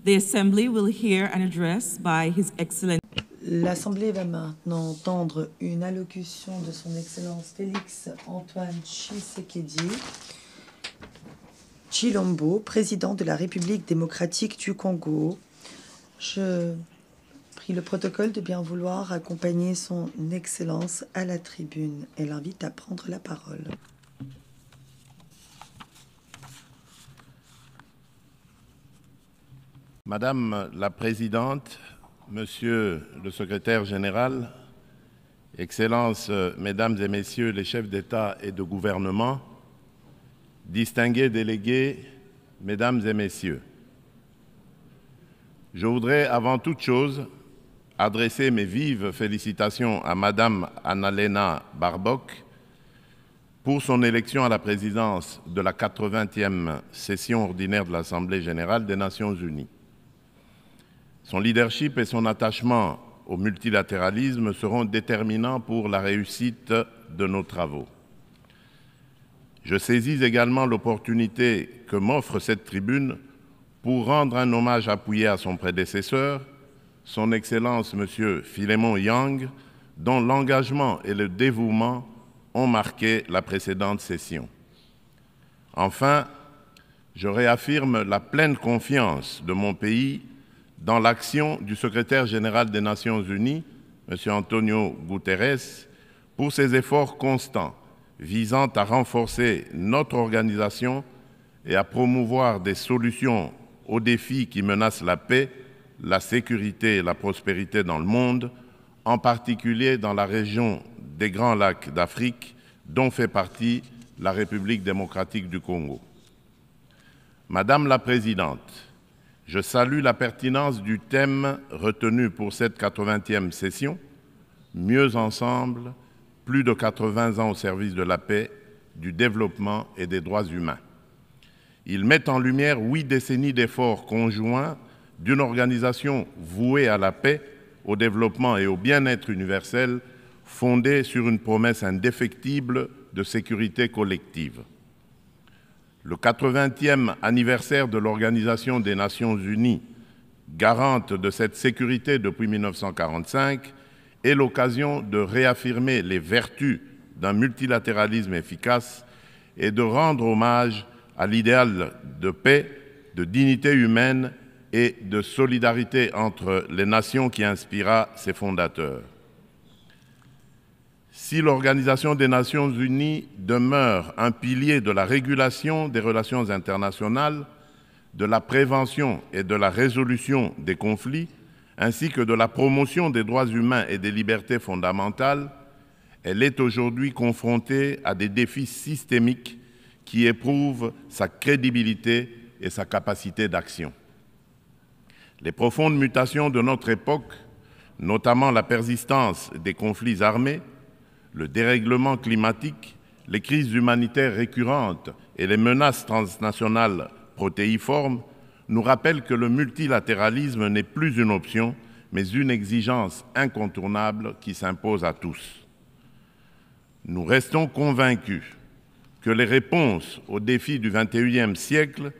The Assembly will hear an address by His Excellency. L'Assemblée va maintenant entendre une allocution de son Excellence Félix Antoine Tshisekedi Tshilombo, président de la République démocratique du Congo. Je prie le protocole de bien vouloir accompagner son Excellence à la tribune et l'invite à prendre la parole. Madame la Présidente, Monsieur le Secrétaire général, Excellences, Mesdames et Messieurs les chefs d'État et de gouvernement, distingués délégués, Mesdames et Messieurs, je voudrais avant toute chose adresser mes vives félicitations à Madame Annalena Baerbock pour son élection à la présidence de la 80e session ordinaire de l'Assemblée générale des Nations unies. Son leadership et son attachement au multilatéralisme seront déterminants pour la réussite de nos travaux. Je saisis également l'opportunité que m'offre cette tribune pour rendre un hommage appuyé à son prédécesseur, son Excellence M. Philémon Yang, dont l'engagement et le dévouement ont marqué la précédente session. Enfin, je réaffirme la pleine confiance de mon pays dans l'action du secrétaire général des Nations unies, M. Antonio Guterres, pour ses efforts constants visant à renforcer notre organisation et à promouvoir des solutions aux défis qui menacent la paix, la sécurité et la prospérité dans le monde, en particulier dans la région des Grands Lacs d'Afrique, dont fait partie la République démocratique du Congo. Madame la Présidente, je salue la pertinence du thème retenu pour cette 80e session, « Mieux ensemble, plus de 80 ans au service de la paix, du développement et des droits humains ». Il met en lumière 8 décennies d'efforts conjoints d'une organisation vouée à la paix, au développement et au bien-être universel, fondée sur une promesse indéfectible de sécurité collective. Le 80e anniversaire de l'Organisation des Nations Unies, garante de cette sécurité depuis 1945, est l'occasion de réaffirmer les vertus d'un multilatéralisme efficace et de rendre hommage à l'idéal de paix, de dignité humaine et de solidarité entre les nations qui inspira ses fondateurs. Si l'Organisation des Nations Unies demeure un pilier de la régulation des relations internationales, de la prévention et de la résolution des conflits, ainsi que de la promotion des droits humains et des libertés fondamentales, elle est aujourd'hui confrontée à des défis systémiques qui éprouvent sa crédibilité et sa capacité d'action. Les profondes mutations de notre époque, notamment la persistance des conflits armés, le dérèglement climatique, les crises humanitaires récurrentes et les menaces transnationales protéiformes nous rappellent que le multilatéralisme n'est plus une option, mais une exigence incontournable qui s'impose à tous. Nous restons convaincus que les réponses aux défis du XXIe siècle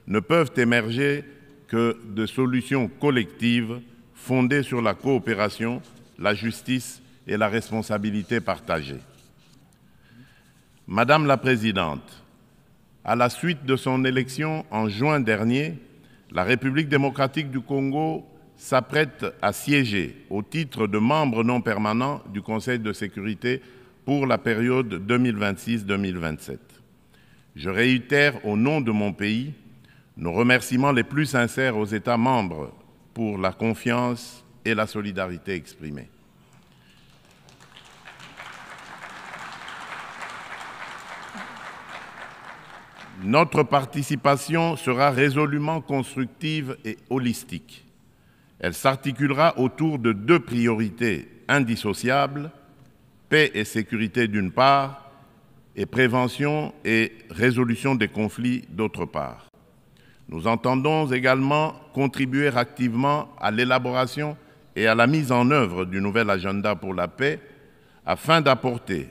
ne peuvent émerger que de solutions collectives fondées sur la coopération, la justice et la responsabilité partagée. Madame la Présidente, à la suite de son élection en juin dernier, la République démocratique du Congo s'apprête à siéger au titre de membre non permanent du Conseil de sécurité pour la période 2026-2027. Je réitère au nom de mon pays nos remerciements les plus sincères aux États membres pour la confiance et la solidarité exprimées. Notre participation sera résolument constructive et holistique. Elle s'articulera autour de 2 priorités indissociables, paix et sécurité d'une part, et prévention et résolution des conflits d'autre part. Nous entendons également contribuer activement à l'élaboration et à la mise en œuvre du nouvel agenda pour la paix afin d'apporter,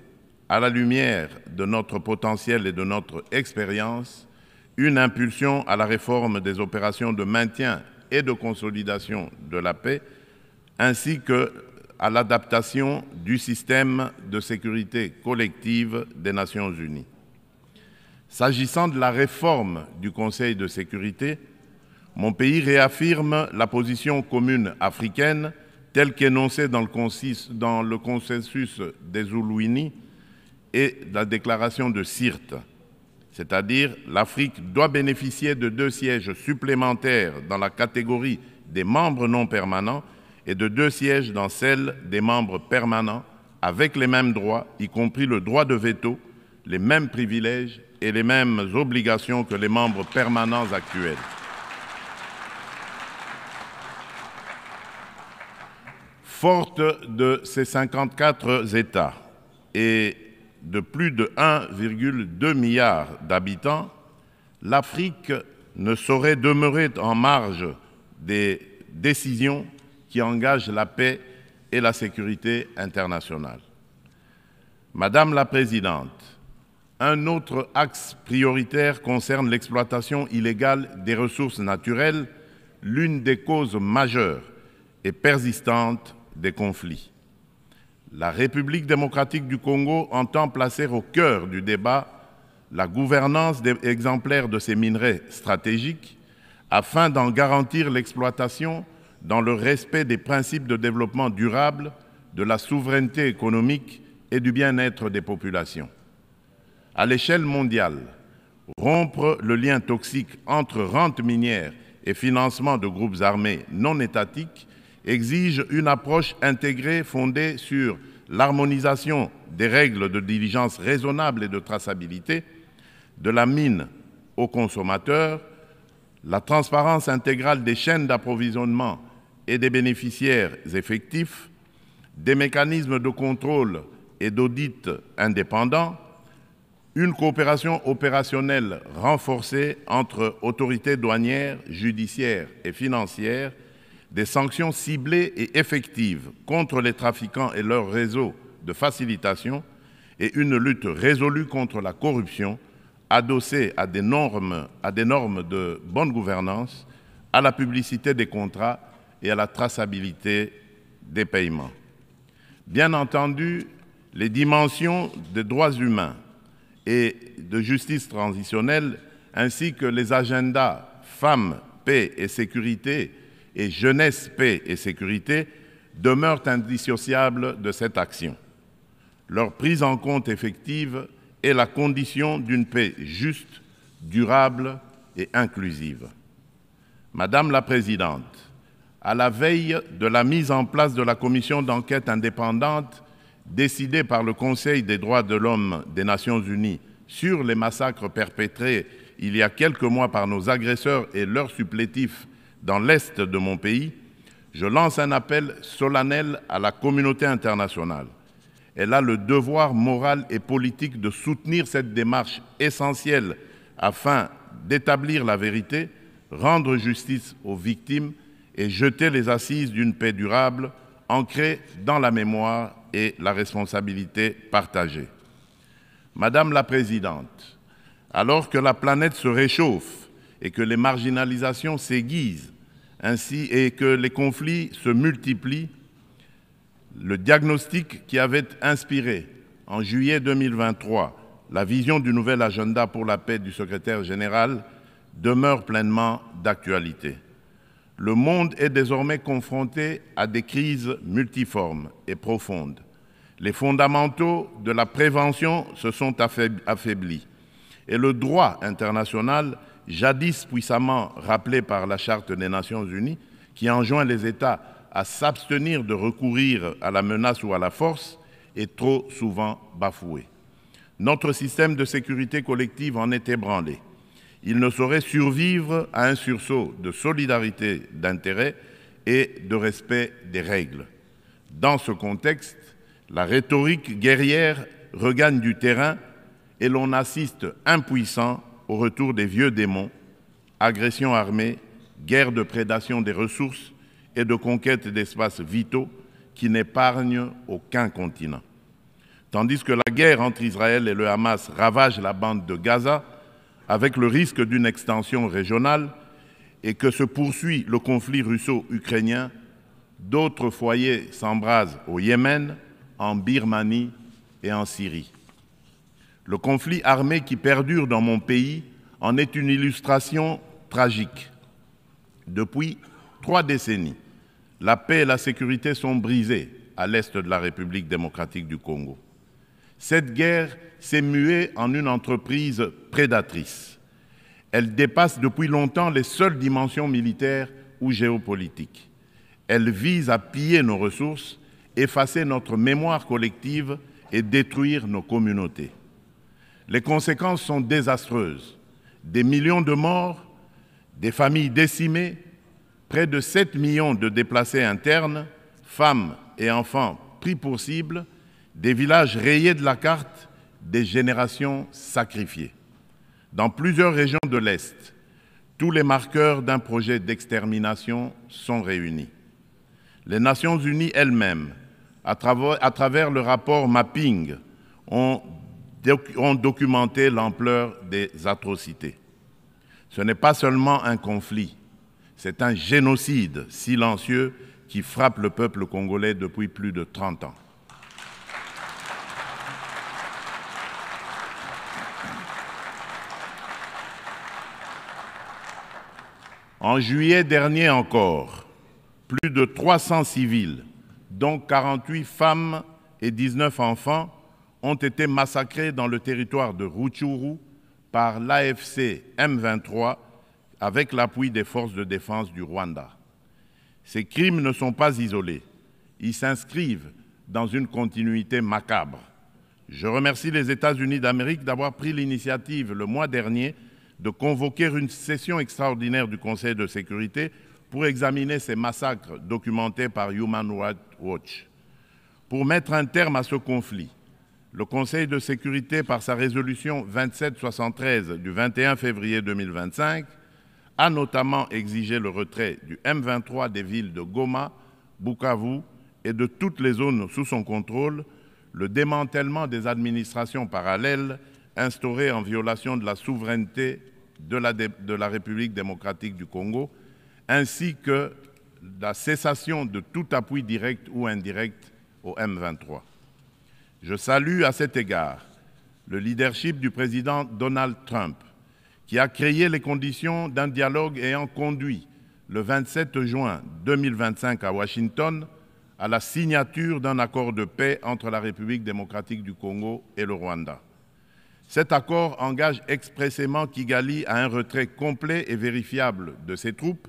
à la lumière de notre potentiel et de notre expérience, une impulsion à la réforme des opérations de maintien et de consolidation de la paix, ainsi qu'à l'adaptation du système de sécurité collective des Nations Unies. S'agissant de la réforme du Conseil de sécurité, mon pays réaffirme la position commune africaine telle qu'énoncée dans le consensus des Oulouini et la déclaration de Sirte, c'est-à-dire l'Afrique doit bénéficier de 2 sièges supplémentaires dans la catégorie des membres non permanents et de 2 sièges dans celle des membres permanents, avec les mêmes droits, y compris le droit de veto, les mêmes privilèges et les mêmes obligations que les membres permanents actuels. Forte de ces 54 États et de plus de 1,2 milliard d'habitants, l'Afrique ne saurait demeurer en marge des décisions qui engagent la paix et la sécurité internationale. Madame la Présidente, un autre axe prioritaire concerne l'exploitation illégale des ressources naturelles, l'une des causes majeures et persistantes des conflits. La République démocratique du Congo entend placer au cœur du débat la gouvernance exemplaire de ces minerais stratégiques afin d'en garantir l'exploitation dans le respect des principes de développement durable, de la souveraineté économique et du bien-être des populations. À l'échelle mondiale, rompre le lien toxique entre rente minière et financement de groupes armés non étatiques exige une approche intégrée fondée sur l'harmonisation des règles de diligence raisonnable et de traçabilité, de la mine aux consommateurs, la transparence intégrale des chaînes d'approvisionnement et des bénéficiaires effectifs, des mécanismes de contrôle et d'audit indépendants, une coopération opérationnelle renforcée entre autorités douanières, judiciaires et financières, des sanctions ciblées et effectives contre les trafiquants et leurs réseaux de facilitation et une lutte résolue contre la corruption adossée à des normes de bonne gouvernance, à la publicité des contrats et à la traçabilité des paiements. Bien entendu, les dimensions des droits humains et de justice transitionnelle, ainsi que les agendas femmes, paix et sécurité et jeunesse, paix et sécurité demeurent indissociables de cette action. Leur prise en compte effective est la condition d'une paix juste, durable et inclusive. Madame la Présidente, à la veille de la mise en place de la commission d'enquête indépendante décidée par le Conseil des droits de l'homme des Nations Unies sur les massacres perpétrés il y a quelques mois par nos agresseurs et leurs supplétifs dans l'Est de mon pays, je lance un appel solennel à la communauté internationale. Elle a le devoir moral et politique de soutenir cette démarche essentielle afin d'établir la vérité, rendre justice aux victimes et jeter les assises d'une paix durable ancrée dans la mémoire et la responsabilité partagée. Madame la Présidente, alors que la planète se réchauffe et que les marginalisations s'aiguisent, ainsi et que les conflits se multiplient, le diagnostic qui avait inspiré en juillet 2023 la vision du nouvel agenda pour la paix du secrétaire général demeure pleinement d'actualité. Le monde est désormais confronté à des crises multiformes et profondes. Les fondamentaux de la prévention se sont affaiblis et le droit international, jadis puissamment rappelé par la Charte des Nations Unies, qui enjoint les États à s'abstenir de recourir à la menace ou à la force, est trop souvent bafoué. Notre système de sécurité collective en est ébranlé. Il ne saurait survivre à un sursaut de solidarité d'intérêt et de respect des règles. Dans ce contexte, la rhétorique guerrière regagne du terrain et l'on assiste impuissant au retour des vieux démons, agressions armées, guerre de prédation des ressources et de conquête d'espaces vitaux qui n'épargnent aucun continent. Tandis que la guerre entre Israël et le Hamas ravage la bande de Gaza, avec le risque d'une extension régionale, et que se poursuit le conflit russo-ukrainien, d'autres foyers s'embrasent au Yémen, en Birmanie et en Syrie. Le conflit armé qui perdure dans mon pays en est une illustration tragique. Depuis 3 décennies, la paix et la sécurité sont brisées à l'est de la République démocratique du Congo. Cette guerre s'est muée en une entreprise prédatrice. Elle dépasse depuis longtemps les seules dimensions militaires ou géopolitiques. Elle vise à piller nos ressources, effacer notre mémoire collective et détruire nos communautés. Les conséquences sont désastreuses. Des millions de morts, des familles décimées, près de 7 millions de déplacés internes, femmes et enfants pris pour cible, des villages rayés de la carte, des générations sacrifiées. Dans plusieurs régions de l'Est, tous les marqueurs d'un projet d'extermination sont réunis. Les Nations Unies elles-mêmes, à travers le rapport Mapping, ont documenté l'ampleur des atrocités. Ce n'est pas seulement un conflit, c'est un génocide silencieux qui frappe le peuple congolais depuis plus de 30 ans. En juillet dernier encore, plus de 300 civils, dont 48 femmes et 19 enfants, ont été massacrés dans le territoire de Rutshuru par l'AFC M23 avec l'appui des forces de défense du Rwanda. Ces crimes ne sont pas isolés, ils s'inscrivent dans une continuité macabre. Je remercie les États-Unis d'Amérique d'avoir pris l'initiative le mois dernier de convoquer une session extraordinaire du Conseil de sécurité pour examiner ces massacres documentés par Human Rights Watch. Pour mettre un terme à ce conflit, le Conseil de sécurité, par sa résolution 2773 du 21 février 2025, a notamment exigé le retrait du M23 des villes de Goma, Bukavu et de toutes les zones sous son contrôle, le démantèlement des administrations parallèles instaurées en violation de la souveraineté de la République démocratique du Congo, ainsi que la cessation de tout appui direct ou indirect au M23. Je salue à cet égard le leadership du président Donald Trump, qui a créé les conditions d'un dialogue ayant conduit le 27 juin 2025 à Washington à la signature d'un accord de paix entre la République démocratique du Congo et le Rwanda. Cet accord engage expressément Kigali à un retrait complet et vérifiable de ses troupes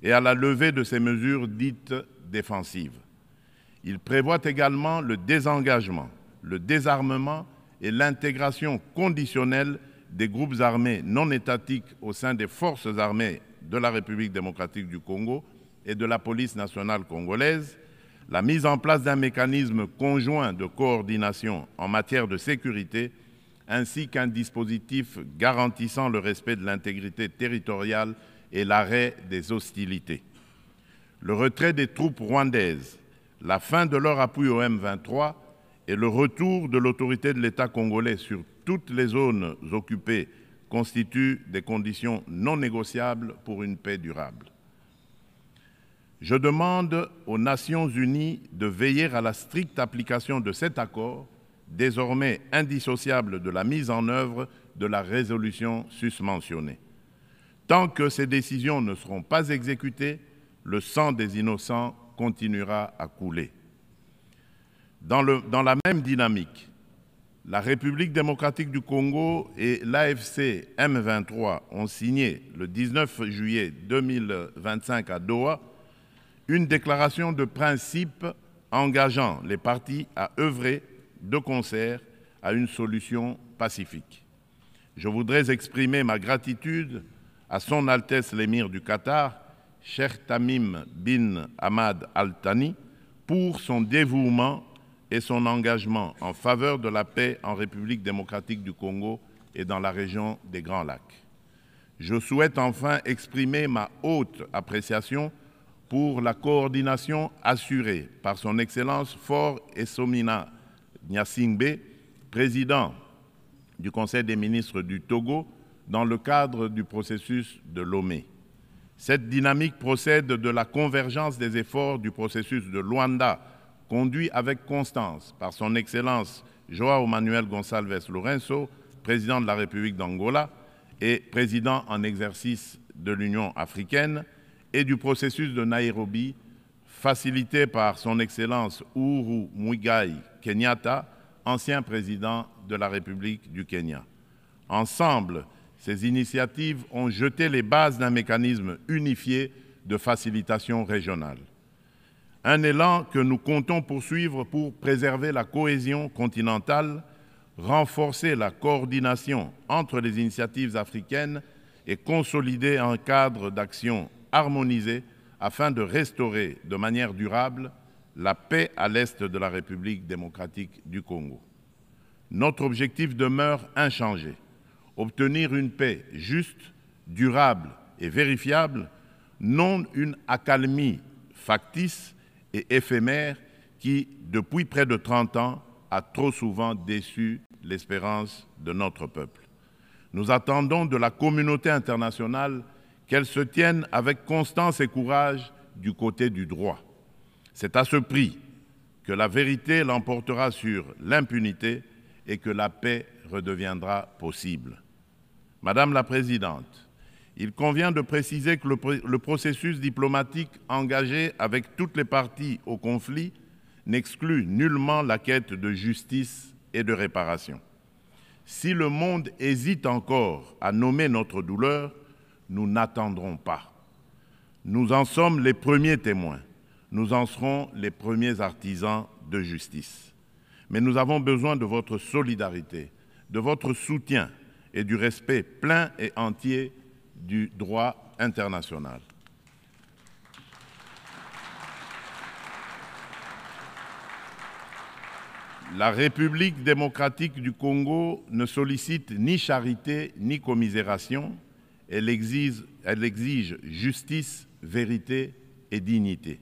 et à la levée de ses mesures dites défensives. Il prévoit également le désengagement, le désarmement et l'intégration conditionnelle des groupes armés non étatiques au sein des forces armées de la République démocratique du Congo et de la police nationale congolaise, la mise en place d'un mécanisme conjoint de coordination en matière de sécurité, ainsi qu'un dispositif garantissant le respect de l'intégrité territoriale et l'arrêt des hostilités. Le retrait des troupes rwandaises, la fin de leur appui au M23 et le retour de l'autorité de l'État congolais sur toutes les zones occupées constituent des conditions non négociables pour une paix durable. Je demande aux Nations Unies de veiller à la stricte application de cet accord, désormais indissociable de la mise en œuvre de la résolution susmentionnée. Tant que ces décisions ne seront pas exécutées, le sang des innocents continuera à couler. Dans la même dynamique, la République démocratique du Congo et l'AFC M23 ont signé le 19 juillet 2025 à Doha une déclaration de principe engageant les parties à œuvrer de concert à une solution pacifique. Je voudrais exprimer ma gratitude à Son Altesse l'Émir du Qatar, Cheikh Tamim bin Hamad Al Thani, pour son dévouement et son engagement en faveur de la paix en République démocratique du Congo et dans la région des Grands Lacs. Je souhaite enfin exprimer ma haute appréciation pour la coordination assurée par son Excellence Faure Essomina Gnassingbé, président du Conseil des ministres du Togo, dans le cadre du processus de Lomé. Cette dynamique procède de la convergence des efforts du processus de Luanda, conduit avec constance par son Excellence João Manuel Gonçalves Lourenço, président de la République d'Angola et président en exercice de l'Union africaine, et du processus de Nairobi, facilité par son Excellence Uhuru Muigai Kenyatta, ancien président de la République du Kenya. Ensemble, ces initiatives ont jeté les bases d'un mécanisme unifié de facilitation régionale. Un élan que nous comptons poursuivre pour préserver la cohésion continentale, renforcer la coordination entre les initiatives africaines et consolider un cadre d'action harmonisé afin de restaurer de manière durable la paix à l'est de la République démocratique du Congo. Notre objectif demeure inchangé: obtenir une paix juste, durable et vérifiable, non une accalmie factice et éphémère qui, depuis près de 30 ans, a trop souvent déçu l'espérance de notre peuple. Nous attendons de la communauté internationale qu'elle se tienne avec constance et courage du côté du droit. C'est à ce prix que la vérité l'emportera sur l'impunité et que la paix redeviendra possible. Madame la Présidente, il convient de préciser que le processus diplomatique engagé avec toutes les parties au conflit n'exclut nullement la quête de justice et de réparation. Si le monde hésite encore à nommer notre douleur, nous n'attendrons pas. Nous en sommes les premiers témoins. Nous en serons les premiers artisans de justice. Mais nous avons besoin de votre solidarité, de votre soutien et du respect plein et entier du droit international. La République démocratique du Congo ne sollicite ni charité ni commisération. Elle exige justice, vérité et dignité.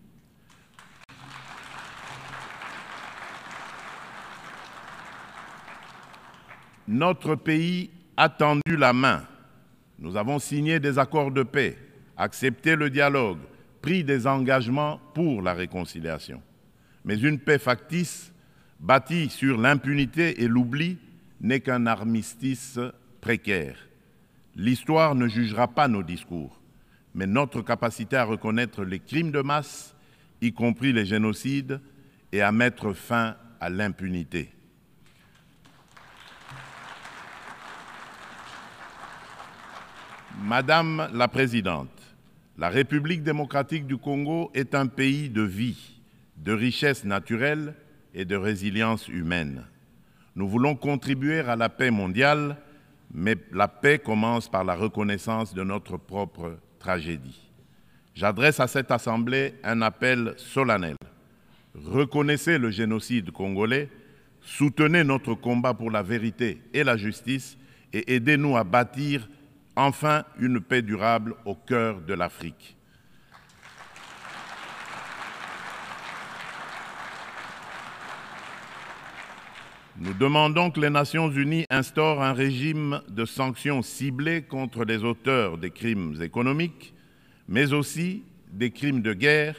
Notre pays a tendu la main. Nous avons signé des accords de paix, accepté le dialogue, pris des engagements pour la réconciliation. Mais une paix factice, bâtie sur l'impunité et l'oubli, n'est qu'un armistice précaire. L'histoire ne jugera pas nos discours, mais notre capacité à reconnaître les crimes de masse, y compris les génocides, et à mettre fin à l'impunité. Madame la Présidente, la République démocratique du Congo est un pays de vie, de richesse naturelle et de résilience humaine. Nous voulons contribuer à la paix mondiale, mais la paix commence par la reconnaissance de notre propre tragédie. J'adresse à cette Assemblée un appel solennel. Reconnaissez le génocide congolais, soutenez notre combat pour la vérité et la justice et aidez-nous à bâtir enfin une paix durable au cœur de l'Afrique. Nous demandons que les Nations unies instaurent un régime de sanctions ciblées contre les auteurs des crimes économiques, mais aussi des crimes de guerre,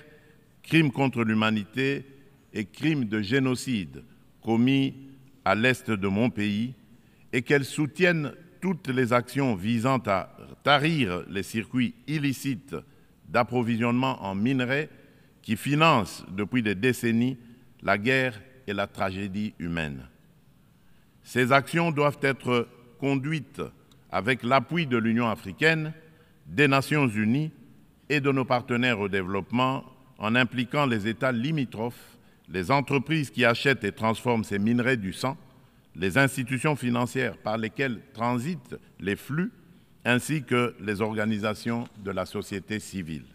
crimes contre l'humanité et crimes de génocide commis à l'est de mon pays, et qu'elles soutiennent toutes les actions visant à tarir les circuits illicites d'approvisionnement en minerais qui financent depuis des décennies la guerre et la tragédie humaine. Ces actions doivent être conduites avec l'appui de l'Union africaine, des Nations unies et de nos partenaires au développement, en impliquant les États limitrophes, les entreprises qui achètent et transforment ces minerais du sang, les institutions financières par lesquelles transitent les flux, ainsi que les organisations de la société civile.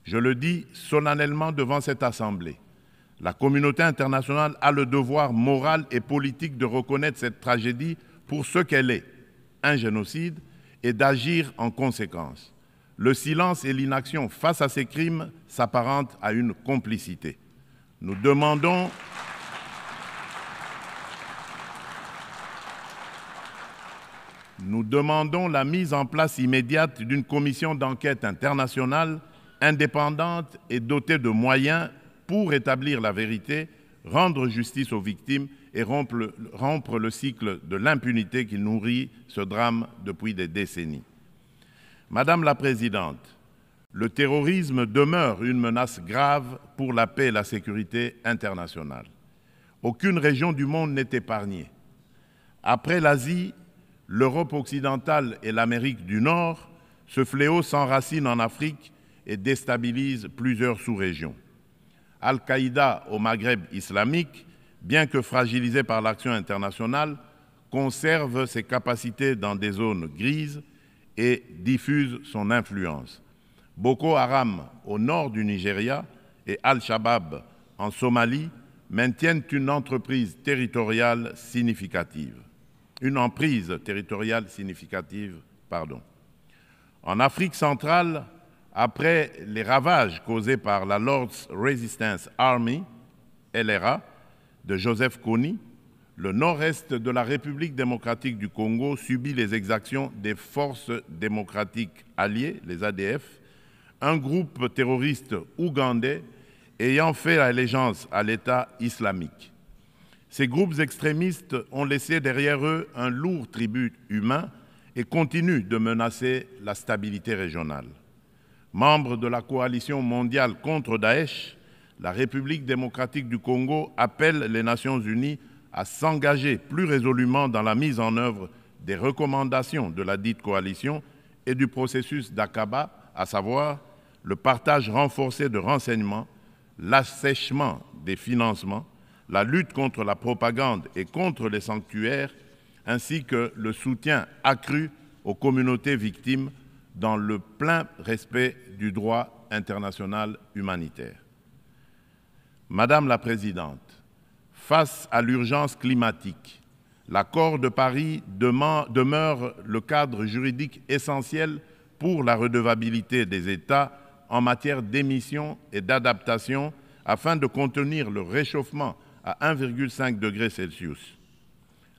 Je le dis solennellement devant cette Assemblée, la communauté internationale a le devoir moral et politique de reconnaître cette tragédie pour ce qu'elle est, un génocide, et d'agir en conséquence. Le silence et l'inaction face à ces crimes s'apparentent à une complicité. Nous demandons nous demandons la mise en place immédiate d'une commission d'enquête internationale indépendante et dotée de moyens pour établir la vérité, rendre justice aux victimes et rompre le cycle de l'impunité qui nourrit ce drame depuis des décennies. Madame la Présidente, le terrorisme demeure une menace grave pour la paix et la sécurité internationale. Aucune région du monde n'est épargnée. Après l'Asie, l'Europe occidentale et l'Amérique du Nord, ce fléau s'enracine en Afrique et déstabilise plusieurs sous-régions. Al-Qaïda au Maghreb islamique, bien que fragilisé par l'action internationale, conserve ses capacités dans des zones grises et diffuse son influence. Boko Haram au nord du Nigeria et Al-Shabaab en Somalie maintiennent une emprise territoriale significative. En Afrique centrale, après les ravages causés par la Lord's Resistance Army, LRA, de Joseph Kony, le nord-est de la République démocratique du Congo subit les exactions des forces démocratiques alliées, les ADF, un groupe terroriste ougandais ayant fait allégeance à l'État islamique. Ces groupes extrémistes ont laissé derrière eux un lourd tribut humain et continuent de menacer la stabilité régionale. Membre de la coalition mondiale contre Daesh, la République démocratique du Congo appelle les Nations unies à s'engager plus résolument dans la mise en œuvre des recommandations de la dite coalition et du processus d'Aqaba, à savoir le partage renforcé de renseignements, l'assèchement des financements, la lutte contre la propagande et contre les sanctuaires, ainsi que le soutien accru aux communautés victimes dans le plein respect du droit international humanitaire. Madame la Présidente, face à l'urgence climatique, l'accord de Paris demeure le cadre juridique essentiel pour la redevabilité des États en matière d'émissions et d'adaptation afin de contenir le réchauffement à 1,5 degré Celsius.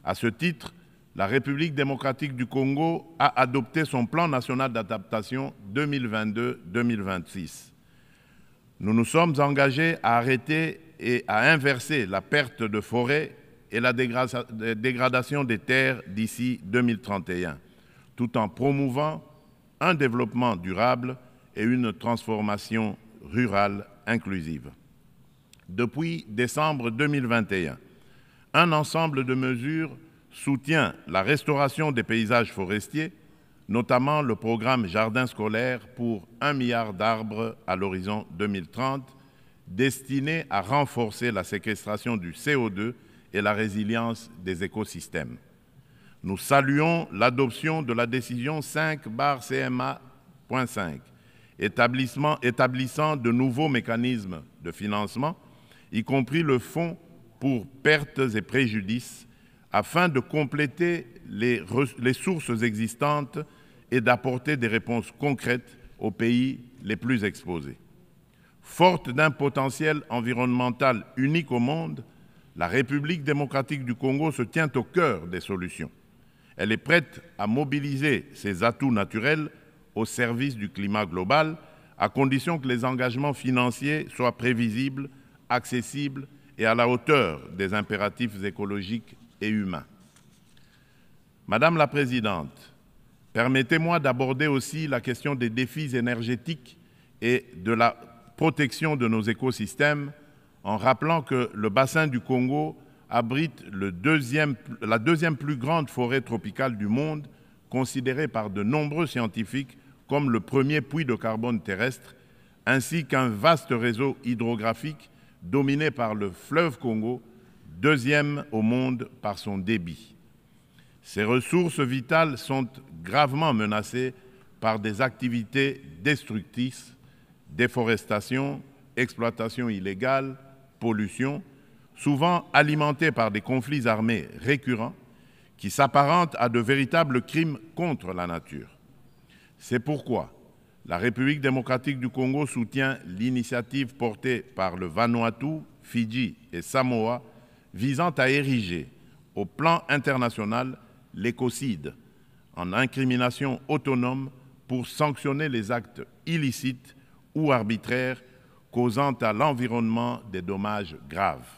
À ce titre, la République démocratique du Congo a adopté son plan national d'adaptation 2022-2026. Nous nous sommes engagés à arrêter et à inverser la perte de forêt et la dégradation des terres d'ici 2031, tout en promouvant un développement durable et une transformation rurale inclusive. Depuis décembre 2021, un ensemble de mesures soutient la restauration des paysages forestiers, notamment le programme Jardins scolaires pour 1 milliard d'arbres à l'horizon 2030, destiné à renforcer la séquestration du CO2 et la résilience des écosystèmes. Nous saluons l'adoption de la décision 5/CMA.5, établissant de nouveaux mécanismes de financement, y compris le fonds pour pertes et préjudices, afin de compléter les sources existantes et d'apporter des réponses concrètes aux pays les plus exposés. Forte d'un potentiel environnemental unique au monde, la République démocratique du Congo se tient au cœur des solutions. Elle est prête à mobiliser ses atouts naturels au service du climat global, à condition que les engagements financiers soient prévisibles, accessibles et à la hauteur des impératifs écologiques et humains. Madame la Présidente, permettez-moi d'aborder aussi la question des défis énergétiques et de la protection de nos écosystèmes en rappelant que le bassin du Congo abrite la deuxième plus grande forêt tropicale du monde, considérée par de nombreux scientifiques comme le premier puits de carbone terrestre, ainsi qu'un vaste réseau hydrographique dominé par le fleuve Congo, deuxième au monde par son débit. Ces ressources vitales sont gravement menacées par des activités destructrices, déforestation, exploitation illégale, pollution, souvent alimentées par des conflits armés récurrents qui s'apparentent à de véritables crimes contre la nature. C'est pourquoi la République démocratique du Congo soutient l'initiative portée par le Vanuatu, Fidji et Samoa visant à ériger au plan international l'écocide en incrimination autonome pour sanctionner les actes illicites ou arbitraires causant à l'environnement des dommages graves.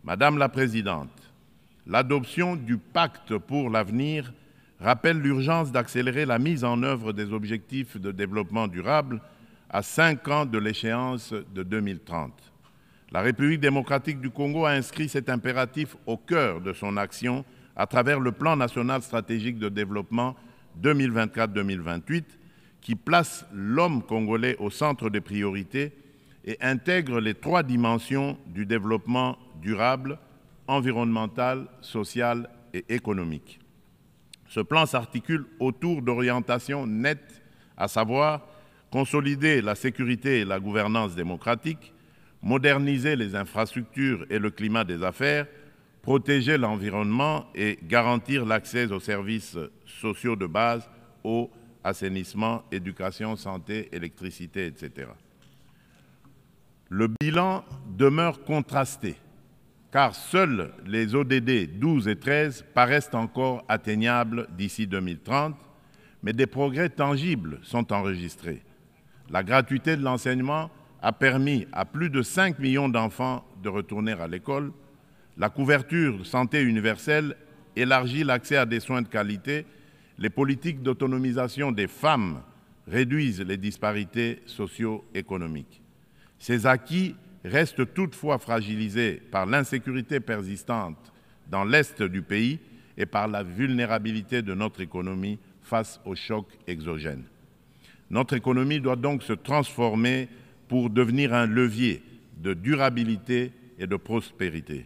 Madame la Présidente, l'adoption du Pacte pour l'avenir rappelle l'urgence d'accélérer la mise en œuvre des objectifs de développement durable à 5 ans de l'échéance de 2030. La République démocratique du Congo a inscrit cet impératif au cœur de son action à travers le Plan national stratégique de développement 2024-2028 qui place l'homme congolais au centre des priorités et intègre les 3 dimensions du développement durable, environnemental, social et économique. Ce plan s'articule autour d'orientations nettes, à savoir consolider la sécurité et la gouvernance démocratique, moderniser les infrastructures et le climat des affaires, protéger l'environnement et garantir l'accès aux services sociaux de base, eau, assainissement, éducation, santé, électricité, etc. Le bilan demeure contrasté, car seuls les ODD 12 et 13 paraissent encore atteignables d'ici 2030, mais des progrès tangibles sont enregistrés. La gratuité de l'enseignement a permis à plus de 5 millions d'enfants de retourner à l'école. La couverture de santé universelle élargit l'accès à des soins de qualité. Les politiques d'autonomisation des femmes réduisent les disparités socio-économiques. Ces acquis restent toutefois fragilisés par l'insécurité persistante dans l'est du pays et par la vulnérabilité de notre économie face aux chocs exogènes. Notre économie doit donc se transformer pour devenir un levier de durabilité et de prospérité.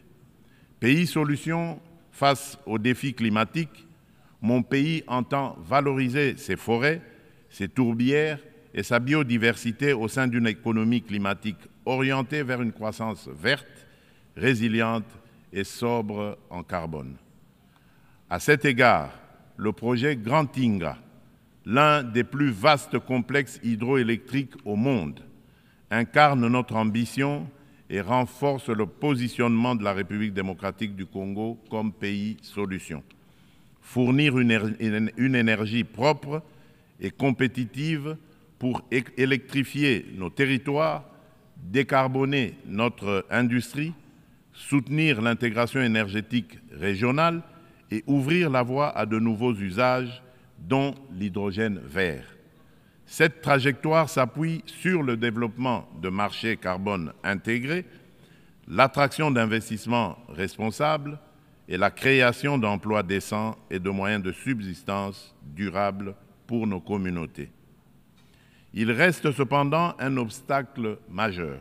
Pays solution face aux défis climatiques, mon pays entend valoriser ses forêts, ses tourbières et sa biodiversité au sein d'une économie climatique orientée vers une croissance verte, résiliente et sobre en carbone. À cet égard, le projet Grand Inga, l'un des plus vastes complexes hydroélectriques au monde, incarne notre ambition et renforce le positionnement de la République démocratique du Congo comme pays solution. Fournir une énergie propre et compétitive pour électrifier nos territoires, décarboner notre industrie, soutenir l'intégration énergétique régionale et ouvrir la voie à de nouveaux usages, dont l'hydrogène vert. Cette trajectoire s'appuie sur le développement de marchés carbone intégrés, l'attraction d'investissements responsables et la création d'emplois décents et de moyens de subsistance durables pour nos communautés. Il reste cependant un obstacle majeur,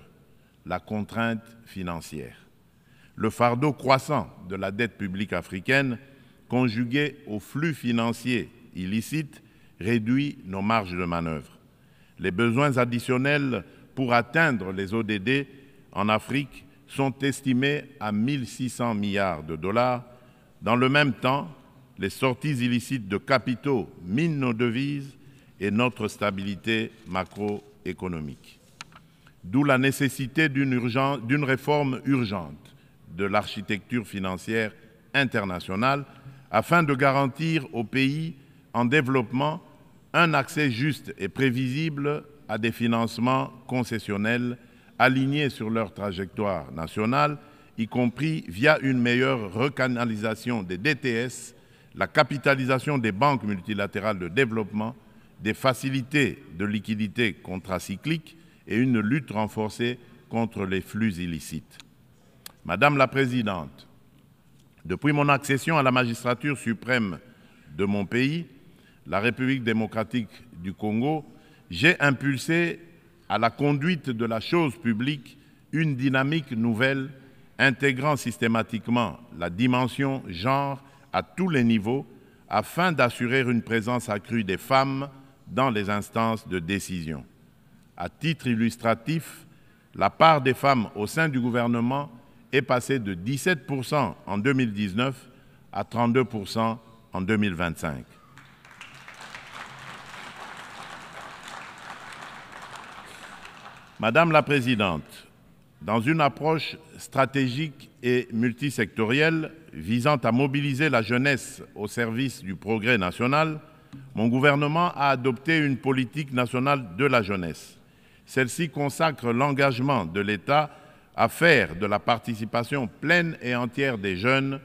la contrainte financière. Le fardeau croissant de la dette publique africaine, conjugué aux flux financiers illicites, réduit nos marges de manœuvre. Les besoins additionnels pour atteindre les ODD en Afrique sont estimés à 1 600 milliards de dollars. Dans le même temps, les sorties illicites de capitaux minent nos devises et notre stabilité macroéconomique. D'où la nécessité d'une réforme urgente de l'architecture financière internationale afin de garantir aux pays en développement un accès juste et prévisible à des financements concessionnels alignés sur leur trajectoire nationale, y compris via une meilleure recanalisation des DTS, la capitalisation des banques multilatérales de développement, des facilités de liquidité contracycliques et une lutte renforcée contre les flux illicites. Madame la Présidente, depuis mon accession à la magistrature suprême de mon pays, la République démocratique du Congo, j'ai impulsé à la conduite de la chose publique une dynamique nouvelle intégrant systématiquement la dimension genre à tous les niveaux afin d'assurer une présence accrue des femmes dans les instances de décision. À titre illustratif, la part des femmes au sein du gouvernement est passée de 17% en 2019 à 32% en 2025. Madame la Présidente, Dans une approche stratégique et multisectorielle visant à mobiliser la jeunesse au service du progrès national, mon gouvernement a adopté une politique nationale de la jeunesse. Celle-ci consacre l'engagement de l'État à faire de la participation pleine et entière des jeunes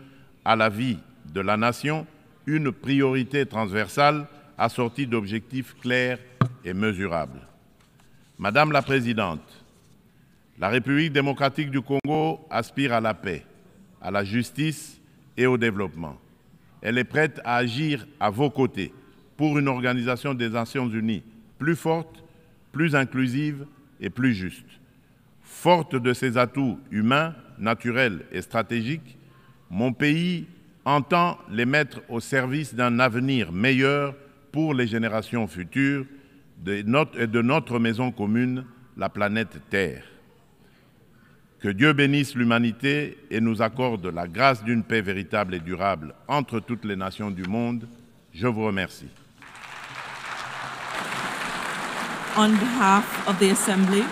à la vie de la nation une priorité transversale assortie d'objectifs clairs et mesurables. Madame la Présidente, la République démocratique du Congo aspire à la paix, à la justice et au développement. Elle est prête à agir à vos côtés pour une organisation des Nations Unies plus forte, plus inclusive et plus juste. Forte de ses atouts humains, naturels et stratégiques, mon pays entend les mettre au service d'un avenir meilleur pour les générations futures de notre maison commune, la planète Terre. Que Dieu bénisse l'humanité et nous accorde la grâce d'une paix véritable et durable entre toutes les nations du monde. Je vous remercie. On behalf of the Assembly,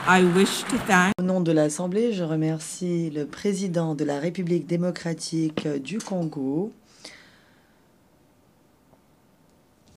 I wish to thank Au nom de l'Assemblée, je remercie le président de la République démocratique du Congo,